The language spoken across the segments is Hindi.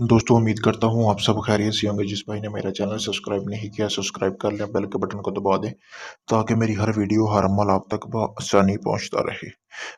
दोस्तों उम्मीद करता हूँ आप सब खैरियत से होंगे। जिस भाई ने मेरा चैनल सब्सक्राइब नहीं किया सब्सक्राइब कर लें, बेल के बटन को दबा दें ताकि मेरी हर वीडियो हर अमल आप तक आसानी पहुँचता रहे।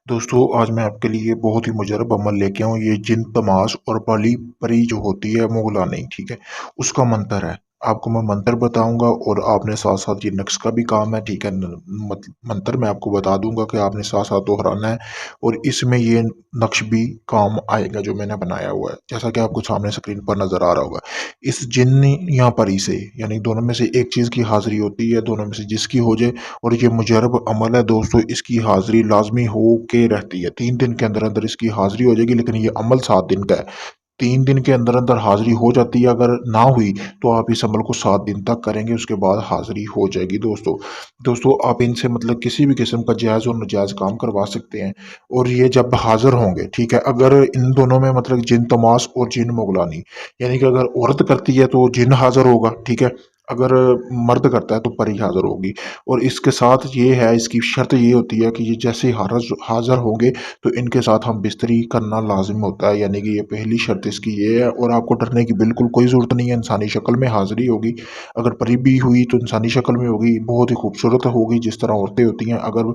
दोस्तों आज मैं आपके लिए बहुत ही मुजरब अमल लेके आऊँ। ये जिन तमाश और बली परी जो होती है मुगलानी, ठीक है, उसका मंत्र है। आपको मैं मंत्र बताऊंगा और आपने साथ साथ ये नक्श का भी काम है, ठीक है। मंत्र मैं आपको बता दूंगा कि आपने साथ साथ दोहराना है और इसमें ये नक्श भी काम आएगा जो मैंने बनाया हुआ है, जैसा कि आपको सामने स्क्रीन पर नजर आ रहा होगा। इस जिन या परी से यानी दोनों में से एक चीज की हाजिरी होती है, दोनों में से जिसकी हो जाए। और ये मुजरब अमल है दोस्तों, इसकी हाजिरी लाजमी हो के रहती है। 3 दिन के अंदर अंदर इसकी हाजिरी हो जाएगी, लेकिन ये अमल 7 दिन का है। 3 दिन के अंदर अंदर हाजिरी हो जाती है। अगर ना हुई तो आप इस अमल को 7 दिन तक करेंगे, उसके बाद हाजिरी हो जाएगी। दोस्तों दोस्तों आप इनसे किसी भी किस्म का जायज़ और नाजायज़ काम करवा सकते हैं। और ये जब हाजिर होंगे, ठीक है, अगर इन दोनों में जिन तमाश और जिन मुगलानी, यानी कि अगर औरत करती है तो जिन हाजिर होगा, ठीक है। अगर मर्द करता है तो परी हाजिर होगी। और इसके साथ ये है, इसकी शर्त ये होती है कि ये जैसे हाजिर हाजिर होंगे तो इनके साथ हम बिस्तरी करना लाजिम होता है। यानी कि ये पहली शर्त इसकी ये है। और आपको डरने की बिल्कुल कोई ज़रूरत नहीं है। इंसानी शक्ल में हाजिरी होगी। अगर परी भी हुई तो इंसानी शक्ल में होगी, बहुत ही खूबसूरत होगी जिस तरह औरतें होती हैं। अगर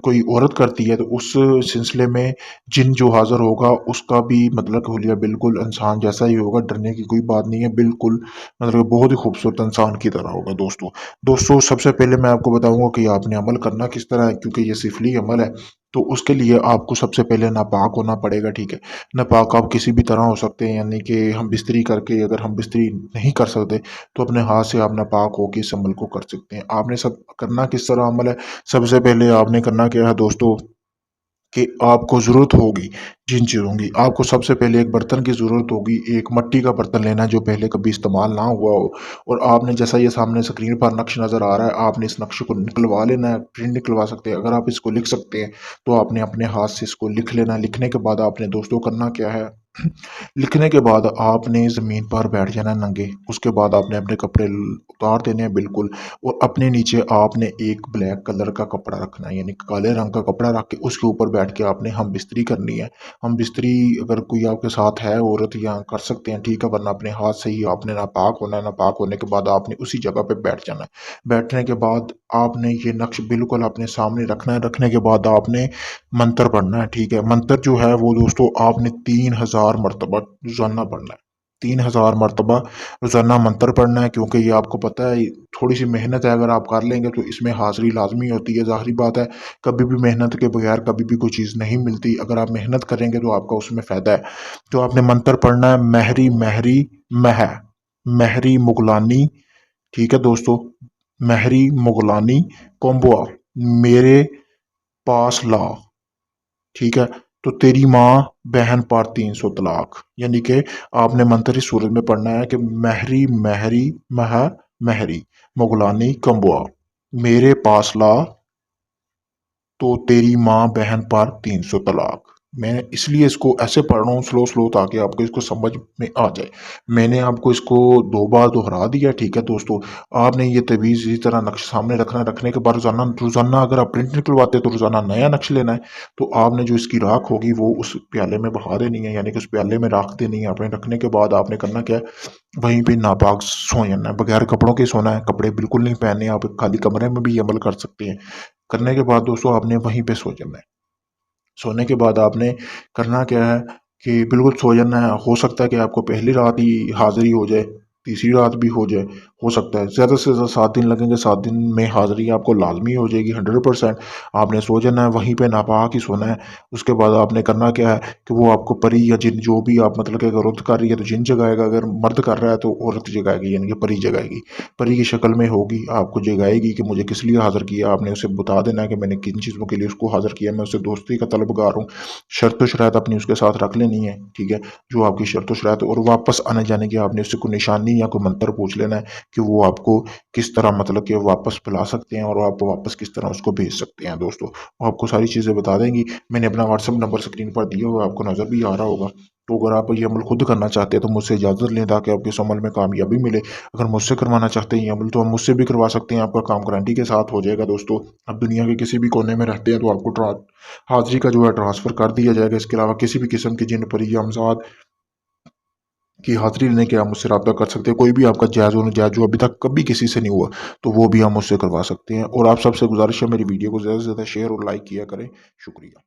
कोई औरत करती है तो उस सिलसिले में जिन जो हाजिर होगा उसका भी हुलिया बिल्कुल इंसान जैसा ही होगा। डरने की कोई बात नहीं है, बिल्कुल बहुत ही खूबसूरत इंसान की तरह होगा। दोस्तों दोस्तों सबसे पहले मैं आपको बताऊंगा कि आपने अमल करना किस तरह है, क्योंकि ये सिफली अमल है। तो उसके लिए आपको सबसे पहले नापाक होना पड़ेगा, ठीक है। नापाक आप किसी भी तरह हो सकते हैं, यानी कि हम बिस्तरी करके, अगर हम बिस्तरी नहीं कर सकते तो अपने हाथ से आप नापाक होकर इस अमल को कर सकते हैं। आपने सब करना किस तरह अमल है, सबसे पहले आपने करना क्या है दोस्तों, कि आपको ज़रूरत होगी जिन चीज़ों की। आपको सबसे पहले एक बर्तन की ज़रूरत होगी। एक मिट्टी का बर्तन लेना है जो पहले कभी इस्तेमाल ना हुआ हो। और आपने जैसा ये सामने स्क्रीन पर नक्श नज़र आ रहा है, आपने इस नक्श को निकलवा लेना है। प्रिंट निकलवा सकते हैं, अगर आप इसको लिख सकते हैं तो आपने अपने हाथ से इसको लिख लेना है। लिखने के बाद आपने दोस्तों करना क्या है, लिखने के बाद आपने ज़मीन पर बैठ जाना है नंगे। उसके बाद आपने अपने कपड़े उतार देने हैं बिल्कुल। और अपने नीचे आपने एक ब्लैक कलर का कपड़ा रखना है, यानी काले रंग का कपड़ा रख के उसके ऊपर बैठ के आपने हम बिस्तरी करनी है। हम बिस्तरी अगर कोई आपके साथ है औरत या कर सकते हैं, ठीक है, वरना अपने हाथ से ही आपने नापाक होना है। नापाक होने के बाद आपने उसी जगह पे बैठ जाना है। बैठने के बाद आपने ये नक्श बिल्कुल अपने सामने रखना है। रखने के बाद आपने मंत्र पढ़ना है, ठीक है। मंत्र जो है वो दोस्तों आपने 3000 मरतबा रोजाना पढ़ना है। 3000 मरतबा रोजाना मंत्र पढ़ना है, क्योंकि ये आपको पता है थोड़ी सी मेहनत है। अगर आप कर लेंगे तो इसमें हाजिरी लाजमी होती है, जाहिर बात है। कभी भी मेहनत के बगैर कभी भी कोई चीज़ नहीं मिलती। अगर आप मेहनत करेंगे तो आपका उसमें फ़ायदा है। तो आपने मंत्र पढ़ना है, महरी महरी मह, महरी मुगलानी, ठीक है दोस्तों। महरी मुगलानी कोम्बुआ, मेरे पास ला, ठीक है। तो तेरी माँ बहन पर 300 तलाक, यानी कि आपने मंत्र इस सूरत में पढ़ना है कि महरी महरी मह, महरी मुगलानी कम्बुआ, मेरे पास ला, तो तेरी माँ बहन पर 300 तलाक। मैं इसलिए इसको ऐसे पढ़ रहा हूँ स्लो स्लो, ताकि आपको इसको समझ में आ जाए। मैंने आपको इसको 2 बार दोहरा दिया, ठीक है दोस्तों। आपने ये तवीज़ इसी तरह नक्श सामने रखना है। रखने के बाद रोजाना रोजाना अगर आप प्रिंट निकलवाते हैं तो रोजाना नया नक्श लेना है। तो आपने जो इसकी राख होगी वो उस प्याले में बहा देनी है, यानी कि उस प्याले में राख देनी है आपने। रखने के बाद आपने करना क्या है, वहीं पे नापाक सो जाना है, बगैर कपड़ों के सोना है। कपड़े बिल्कुल नहीं पहनने, आप खाली कमरे में भी ये अमल कर सकते हैं। करने के बाद दोस्तों आपने वहीं पे सो जाना है। सोने के बाद आपने करना क्या है कि बिल्कुल सो जाना है। हो सकता है कि आपको पहली रात ही हाजिरी हो जाए, तीसरी रात भी हो जाए, हो सकता है। ज़्यादा से ज़्यादा 7 दिन लगेंगे, 7 दिन में हाजिरी आपको लाजमी हो जाएगी 100%। आपने सो जाना है, वहीं पे नापाक ही सोना है। उसके बाद आपने करना क्या है कि वो आपको परी या जिन जो भी आप कि अगर औरत कर रही है तो जिन जगाएगा, अगर मर्द कर रहा है तो औरत जगाएगी, यानी कि परी जगाएगी। परी की शक्ल में होगी, आपको जगाएगी कि मुझे किस लिए हाजिर किया। आपने उसे बता देना है कि मैंने किन चीज़ों के लिए उसको हाजिर किया, मैं उससे दोस्ती का तलबगार हूँ। शर्त व शरात अपनी उसके साथ रख लेनी है, ठीक है, जो आपकी शर्त व शरात। और वापस आने जाने की आपने उससे कोई निशानी या कोई मंत्र पूछ लेना है कि वो आपको किस तरह कि वापस बुला सकते हैं और आप वापस किस तरह उसको भेज सकते हैं। दोस्तों वो आपको सारी चीज़ें बता देंगी। मैंने अपना व्हाट्सअप नंबर स्क्रीन पर दिया हुआ है, आपको नज़र भी आ रहा होगा। तो अगर आप ये अमल खुद करना चाहते हैं तो मुझसे इजाज़त लें, ताकि आपके इस अमल में कामयाबी मिले। अगर मुझसे करवाना चाहते हैं ये अमल तो आप मुझसे भी करवा सकते हैं, आपका काम गारंटी के साथ हो जाएगा। दोस्तों आप दुनिया के किसी भी कोने में रहते हैं तो आपको हाजिरी का जो है ट्रांसफ़र कर दिया जाएगा। इसके अलावा किसी भी किस्म की जिन परी या अमसाद की हाज़िरी लेने के आप मुझसे राब्ता कर सकते हैं। कोई भी आपका जायज़ और नाजायज़ जो अभी तक कभी किसी से नहीं हुआ, तो वो भी आप मुझसे करवा सकते हैं। और आप सबसे गुज़ारिश है मेरी वीडियो को ज़्यादा से ज़्यादा शेयर और लाइक किया करें। शुक्रिया।